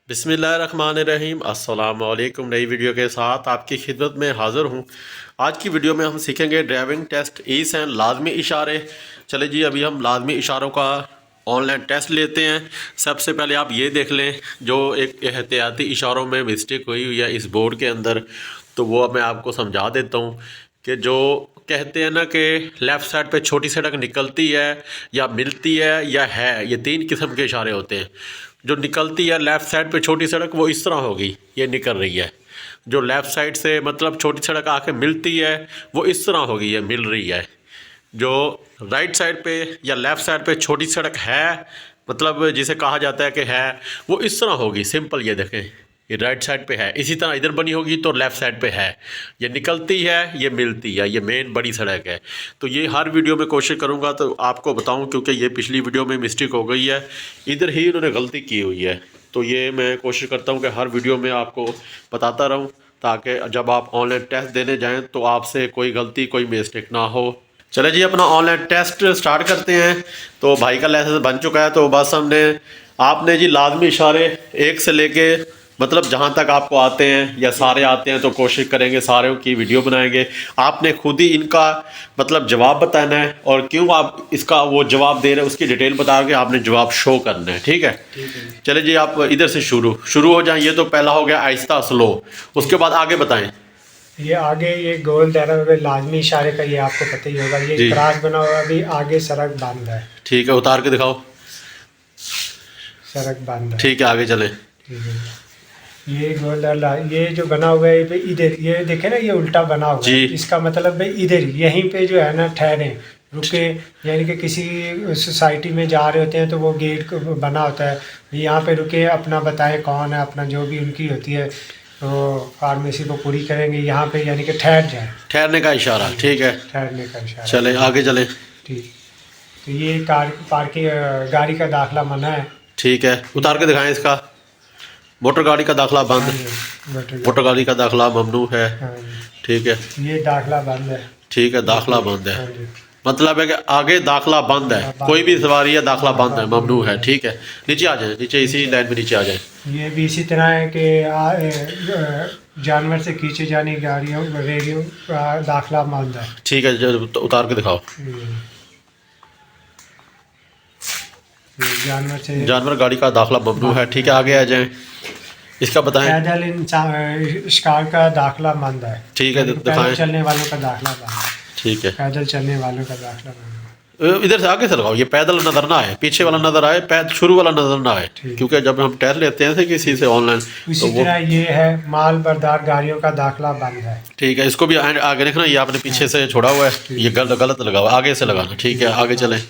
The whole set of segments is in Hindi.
बिस्मिल्लाहिर्रहमानिर्रहीम अस्सलामुअलैकुम। नई वीडियो के साथ आपकी खिदमत में हाज़िर हूँ। आज की वीडियो में हम सीखेंगे ड्राइविंग टेस्ट ईस एंड लाजमी इशारे। चले जी, अभी हम लाजमी इशारों का ऑनलाइन टेस्ट लेते हैं। सबसे पहले आप ये देख लें, जो एक एहतियाती इशारों में मिस्टेक हुई है इस बोर्ड के अंदर, तो वो मैं आपको समझा देता हूँ कि जो कहते हैं ना कि लेफ़्ट साइड पे छोटी सड़क निकलती है या मिलती है या है, ये तीन किस्म के इशारे होते हैं। जो निकलती है लेफ़्ट साइड पे छोटी सड़क, वो इस तरह होगी, ये निकल रही है। जो लेफ़्ट साइड से मतलब छोटी सड़क आके मिलती है, वो इस तरह होगी, ये मिल रही है। जो राइट साइड पे या लेफ़्ट साइड पे छोटी सड़क है, मतलब जिसे कहा जाता है कि है, वो इस तरह होगी। सिंपल, ये देखें, ये राइट साइड पे है। इसी तरह इधर बनी होगी तो लेफ़्ट साइड पे है। ये निकलती है, ये मिलती है, ये मेन बड़ी सड़क है। तो ये हर वीडियो में कोशिश करूँगा तो आपको बताऊँ, क्योंकि ये पिछली वीडियो में मिस्टेक हो गई है, इधर ही इन्होंने गलती की हुई है। तो ये मैं कोशिश करता हूँ कि हर वीडियो में आपको बताता रहूँ, ताकि जब आप ऑनलाइन टेस्ट देने जाएँ तो आपसे कोई गलती, कोई मिस्टेक ना हो। चले जी, अपना ऑनलाइन टेस्ट स्टार्ट करते हैं। तो भाई का लाइसेंस बन चुका है, तो बस आपने जी लाजमी इशारे एक से लेके मतलब जहाँ तक आपको आते हैं या सारे आते हैं, तो कोशिश करेंगे सारों की वीडियो बनाएंगे। आपने खुद ही इनका मतलब जवाब बताना है, और क्यों आप इसका वो जवाब दे रहे हैं उसकी डिटेल बता के आपने जवाब शो करना है। ठीक है, चले जी, आप इधर से शुरू हो जाएं। ये तो पहला हो गया आहिस्ता स्लो, उसके बाद आगे बताएं। ये आगे ये गोल दायरा में लाजमी इशारे का, ये आपको पता ही होगा। ये क्रॉस बना हुआ है, अभी आगे सड़क बंद है। ठीक है, उतार के दिखाओ। सड़क बंद है। ठीक है, आगे चले। ठीक है, ये गोल दायरा, ये जो बना हुआ है ये इधर, ये देखे ना, ये उल्टा बना हुआ है। इसका मतलब है इधर यहीं पे जो है ना ठहरे, रुके। यानी कि किसी सोसाइटी में जा रहे होते हैं तो वो गेट बना होता है, यहाँ पे रुके, अपना बताएं कौन है, अपना जो भी उनकी होती है तो फार्मेसी को पूरी करेंगे यहाँ पे, यानी कि ठहर जाए, ठहरने का इशारा। ठीक है, ठहरने का इशारा। चले आगे चले। ठीक, तो ये पार्किंग गाड़ी का दाखला मना है। ठीक है, उतार के दिखाएं इसका। मोटर गाड़ी का दाखला बंद, मोटर गाड़ी का दाखला ममनू है। ठीक है, ये दाखला बंद है। ठीक है, दाखला बंद है, मतलब है कि आगे दाखला बंद है, कोई भी सवारी है दाखला बंद है, ममनू है। ठीक है, नीचे आ जाए, नीचे इसी लाइन में नीचे आ जाए। ये भी इसी तरह है कि जानवर से खींचे जाने गाड़ियों रेडियो दाखला बंद है। ठीक है, उतार के दिखाओ। जानवर गाड़ी का दाखला ममनू है। ठीक है, आगे आ जाए, इसका बताएं। पैदल इंसान शिकार का दाखला बंद है। ठीक है, पैदल चलने वालों का दाखला बंद है। ठीक है, पैदल चलने वालों का दाखला बंद है। इधर से आगे से लगाओ, ये पैदल नजर ना आए, पीछे वाला नजर आए, शुरू वाला नजर ना आए, क्योंकि जब हम टेस्ट लेते हैं किसी से ऑनलाइन, इसी तरह ये है माल बरदार गाड़ियों का दाखला बंद है। ठीक है, इसको भी आगे देखना, ये आपने पीछे से छोड़ा हुआ है, ये गलत लगा हुआ, आगे से लगाना। ठीक है, आगे चलें।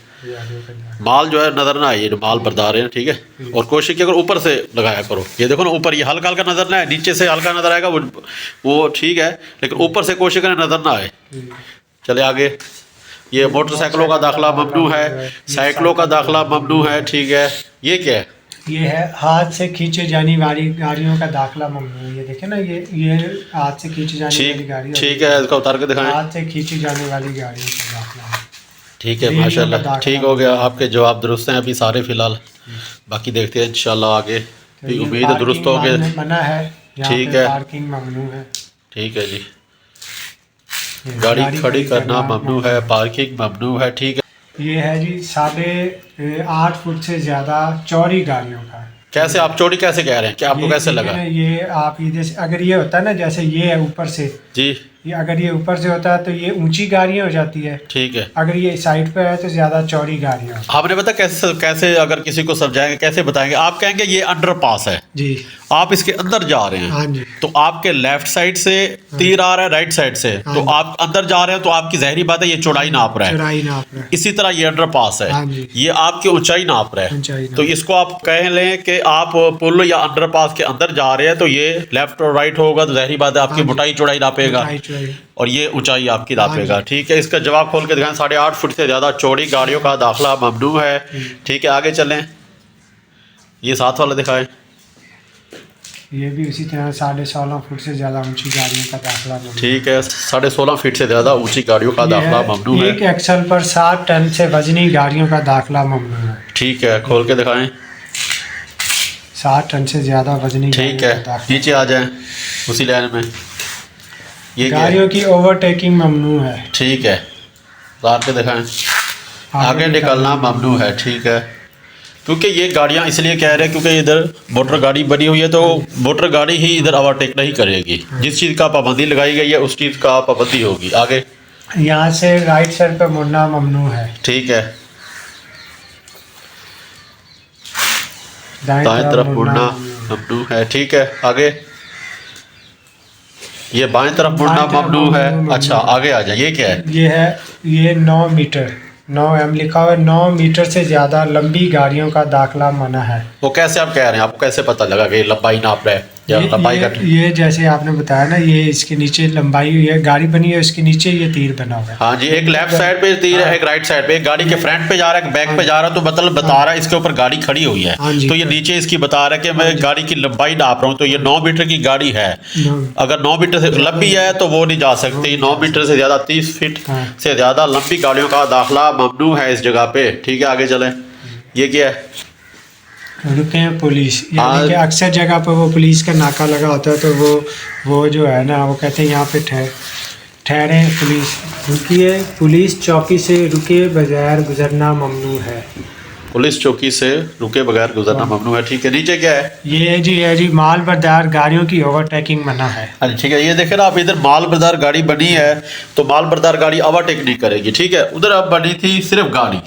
माल जो है नजर ना आए, ये माल बरदार है। ठीक है, और कोशिश की अगर ऊपर से लगाया करो। ये देखो ना, ऊपर ये हल्का हल्का नजर ना आए, नीचे से हल्का नजर आएगा वो ठीक है, लेकिन ऊपर से कोशिश करें नजर ना आए। चले आगे। ये मोटरसाइकिलों का दाखला ममनू है, साइकिलों का दाखला ममनू है। ठीक है, ये क्या है? ये है हाथ से खींचे जाने वाली गाड़ियों का दाखला ममनू है। ये देखे ना, ये हाथ से खींची जाने वाली गाड़ी। ठीक है, इसका उतार के दिखाएं। हाथ से खींची जाने वाली गाड़ियों का दाखला। ठीक है, माशाल्लाह, ठीक हो गया, आपके जवाब दुरुस्त हैं अभी सारे फिलहाल। बाकी देखते हैं इंशाल्लाह आगे, उम्मीद है दुरुस्त हो गए। मना है, ठीक है, पार्किंग ममनू है। ठीक है जी, गाड़ी खड़ी करना ममनू है, पार्किंग ममनू है। ठीक है, ये है जी 8.5 फुट से ज़्यादा चौड़ी गाड़ियों का। कैसे आप चौड़ी कैसे कह रहे हैं, क्या आपको कैसे लगा? ये आप इधर से अगर ये होता है ना, जैसे ये है ऊपर से जी, ये अगर ये ऊपर से होता है तो ये ऊंची गाड़ियाँ हो जाती है। ठीक है, अगर ये साइड पे है तो ज़्यादा चौड़ी गाड़ियाँ। आपने पता कैसे अगर किसी को समझाएंगे, कैसे बताएंगे? आप कहेंगे ये अंडरपास है जी, आप इसके अंदर जा रहे हैं। हाँ जी, तो आपके लेफ्ट साइड से तीर आ रहा है, राइट साइड से, तो आप अंदर जा रहे हैं, तो आपकी ज़ाहिरी बात है ये चौड़ाई नाप रहा है, चौड़ाई नाप रहा है। इसी तरह ये अंडरपास है। हाँ जी, ये आपकी ऊंचाई नाप रहा है। तो इसको आप कह लें कि आप पुल या अंडरपास के अंदर जा रहे हैं, तो ये लेफ्ट और राइट होगा, तो ज़ाहिरी बात है आपकी मोटाई चौड़ाई नापेगा, और ये ऊंचाई आपकी नापेगा। ठीक है, इसका जवाब खोल के दिखाएं। 8.5 फुट से ज़्यादा चौड़ी गाड़ियों का दाखला ममनू है। ठीक है, आगे चलें। ये साथ वाला दिखाएं। ये भी उसी तरह 16.5 फुट से ज़्यादा ऊंची गाड़ियों का दाखला ममनू। ठीक है, 16.5 फीट से ज़्यादा ऊंची गाड़ियों का दाखला ममनू है। एक एक्सल पर 7 टन से वजनी गाड़ियों का दाखला ममनू है। ठीक है, खोल के दिखाएं। 60 टन से ज़्यादा वजनी ठीक है, गाड़ियों का दाखिला। नीचे आ जाएं उसी लाइन में। ये क्या है? गाड़ियों की ओवरटेकिंग ममनू है। ठीक है, उतार के दिखाएं। आगे निकलना ममनू है। ठीक है, क्योंकि ये गाड़ियाँ इसलिए कह रहे हैं क्योंकि इधर मोटर गाड़ी बनी हुई है, तो मोटर गाड़ी ही इधर ओवरटेक नहीं करेगी। जिस चीज़ का पाबंदी लगाई गई है उस चीज़ का पाबंदी होगी। आगे यहाँ से राइट साइड पर मुड़ना ममनू है। ठीक है, दाएं दाएं तरफ मुड़ना ममनू। ममनू है। ठीक है, आगे ये बाएं तरफ मुड़ना बाएं तरफ ममनू है। ममनू अच्छा, आगे आ जाए। ये क्या है? ये 9 मीटर 9M लिखा हुआ है। 9 मीटर से ज़्यादा लंबी गाड़ियों का दाखला मना है। वो कैसे आप कह रहे हैं? आपको कैसे पता लगा कि लंबाई नाप रहे हैं या लंबाई का? ये जैसे आपने बताया ना, ये इसके नीचे लंबाई ये गाड़ी बनी है, इसके नीचे ये तीर बना हुआ है। हाँ जी, एक लेफ्ट साइड पे तीर है, एक राइट साइड पे। एक गाड़ी के फ्रंट पे जा रहा है, बैक पे जा रहा है, तो मतलब बता रहा है इसके ऊपर गाड़ी खड़ी हुई है। हाँ जी। तो ये नीचे इसकी बता रहा है कि मैं गाड़ी की लंबाई नाप रहा हूँ, तो ये 9 मीटर की गाड़ी है। अगर 9 मीटर से लंबी है तो वो नहीं जा सकती। 9 मीटर से ज़्यादा 30 फीट से ज़्यादा लंबी गाड़ियों का दाखला ममनू है इस जगह पे। ठीक है, आगे चलें। ये क्या है? रुके हैं पुलिस, यानी कि अक्सर जगह पर वो पुलिस का नाका लगा होता है, तो वो जो है ना, वो कहते हैं यहाँ पे ठहरे पुलिस, रुकिए, पुलिस चौकी से रुके बगैर गुजरना ममनू है। पुलिस चौकी से रुके बगैर गुजरना ममनू है। ठीक है, नीचे क्या है? ये जी माल बरदार गाड़ियों की ओवरटेकिंग मना है। अच्छा, ठीक है, ये देखे ना आप, इधर माल बरदार गाड़ी बनी है तो माल बरदार गाड़ी ओवरटेक नहीं करेगी। ठीक है, उधर अब बनी थी सिर्फ गाड़ी,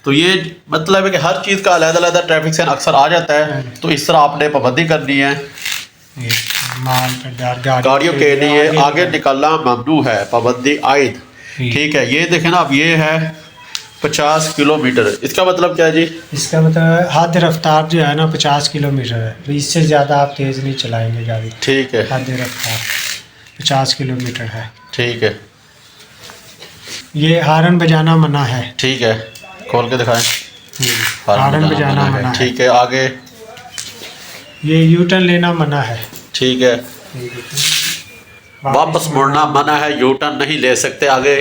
तो ये मतलब है कि हर चीज़ का अलग-अलग ट्रैफिक साइन अक्सर आ जाता है, तो इस तरह आपने पाबंदी करनी है। माल बरदार गाड़ियों के लिए आगे निकलना ममनू है, पाबंदी आयद। ठीक है, ये देखें ना, अब ये है 50 किलोमीटर। इसका मतलब क्या है जी? इसका मतलब हद रफ्तार जो है ना 50 किलोमीटर है, तो इससे ज़्यादा आप तेज़ नहीं चलाएंगे गाड़ी। ठीक है, हद रफ्तार 50 किलोमीटर है। ठीक है, ये हारन बजाना मना है। ठीक है, खोल के दिखाएं। हारन बजाना मना है। ठीक है, आगे ये यूटर्न लेना मना है। ठीक है, वापस मुड़ना मना है, यू टर्न नहीं ले सकते। आगे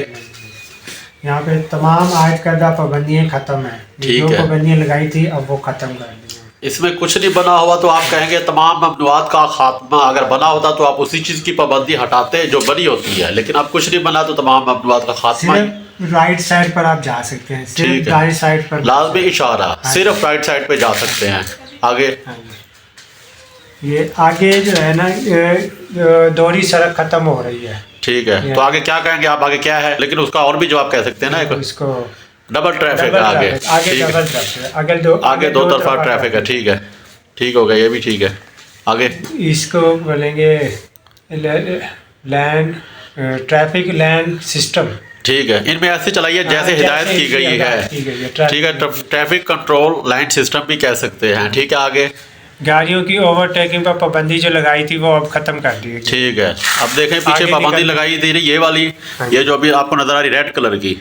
यहाँ पे तमाम आयद करदा पाबंदियाँ ख़त्म है। ठीक जो है। पाबंदियाँ लगाई थी अब वो ख़त्म कर दी हैं। इसमें कुछ नहीं बना हुआ तो आप कहेंगे तमाम ममनुआत का खात्मा। अगर बना होता तो आप उसी चीज़ की पाबंदी हटाते जो बनी होती है, लेकिन अब कुछ नहीं बना तो तमाम ममनुआत का खात्मा। सिर्फ राइट साइड पर आप जा सकते हैं, ठीक सिर्फ है। दाएं साइड पर लाजमी इशारा, सिर्फ राइट साइड पे जा सकते हैं। आगे हाँ जी। ये आगे जो है ना, दोहरी सड़क खत्म हो रही है। ठीक है, तो आगे क्या कहेंगे आप? आगे क्या है? लेकिन उसका और भी जवाब कह सकते हैं ना, एक इसको डबल ट्रैफिक है आगे। ठीक है, डबल ट्रैफिक, आगे दो तरफा ट्रैफिक है। ठीक है, ठीक हो गया, ये भी ठीक है। आगे इसको बोलेंगे लैंड ट्रैफिक लैंड सिस्टम। ठीक है, इनमें ऐसे चलाइए जैसे हिदायत की गई है। ठीक है, ट्रैफिक कंट्रोल लाइन सिस्टम भी कह सकते हैं। ठीक है, आगे गाड़ियों की ओवरटेकिंग पर पाबंदी जो लगाई थी वो अब खत्म कर दी है। ठीक है, अब देखें पीछे आगे पाबंदी निकल- लगाई थी ये वाली, ये जो अभी आपको नजर आ रही रेड कलर की,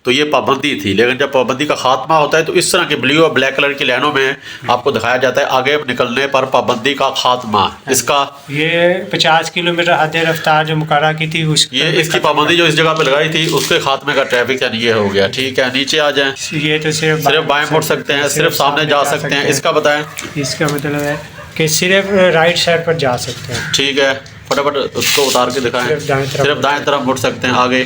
तो ये पाबंदी थी। लेकिन जब पाबंदी का खात्मा होता है तो इस तरह के ब्लू और ब्लैक कलर की लाइनों में आपको दिखाया जाता है आगे निकलने पर पाबंदी का खात्मा। इसका ये 50 किलोमीटर हद रफ्तार जो मुकर्रर की थी ये इसकी पाबंदी जो इस जगह पे लगाई थी उसके खात्मे का ट्रैफिक यानी ये हो गया। ठीक है, नीचे आ जाएं। ये तो सिर्फ बाएं मुड़ सकते हैं, सिर्फ सामने जा सकते हैं। इसका बताएं। इसका मतलब है कि सिर्फ राइट साइड पर जा सकते हैं। ठीक है, फटाफट उसको उतार के दिखाएं। सिर्फ दाएं तरफ मुड़ सकते हैं। आगे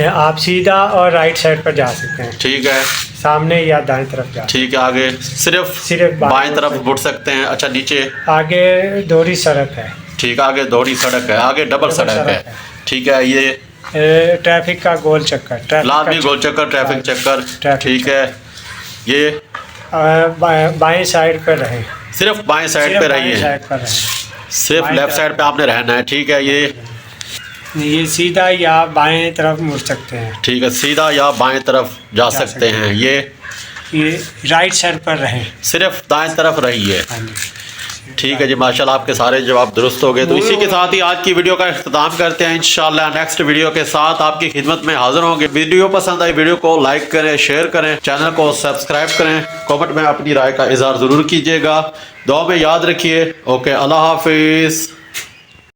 आप सीधा और राइट साइड पर जा सकते हैं, ठीक है, सामने या दाएं तरफ जा। ठीक है, आगे सिर्फ बाएं तरफ मुड़ सकते हैं। अच्छा, नीचे आगे दोहरी सड़क है। ठीक है, आगे दोहरी सड़क है, आगे डबल सड़क है। ठीक है, ये ट्रैफिक का गोल चक्कर, लाजमी गोल चक्कर, ट्रैफिक चक्कर। ठीक है, ये बाएं साइड पर रहें, सिर्फ बाएं साइड पे रहिए, सिर्फ लेफ्ट साइड पे आपने रहना है। ठीक है, ये सीधा या बाएं तरफ मुड़ सकते हैं। ठीक है, सीधा या बाएं तरफ जा सकते हैं। ये राइट साइड पर रहें, सिर्फ दाएं तरफ रहिए। हाँ जी। ठीक है जी, माशाल्लाह आपके सारे जवाब दुरुस्त हो गए। तो इसी के साथ ही आज की वीडियो का इख्तिताम करते हैं। इंशाल्लाह नेक्स्ट वीडियो के साथ आपकी खिदमत में हाजिर होंगे। वीडियो पसंद आई वीडियो को लाइक करें, शेयर करें, चैनल को सब्सक्राइब करें, कमेंट में अपनी राय का इजहार ज़रूर कीजिएगा। दुआ में याद रखिए। ओके, अल्लाह हाफिज़।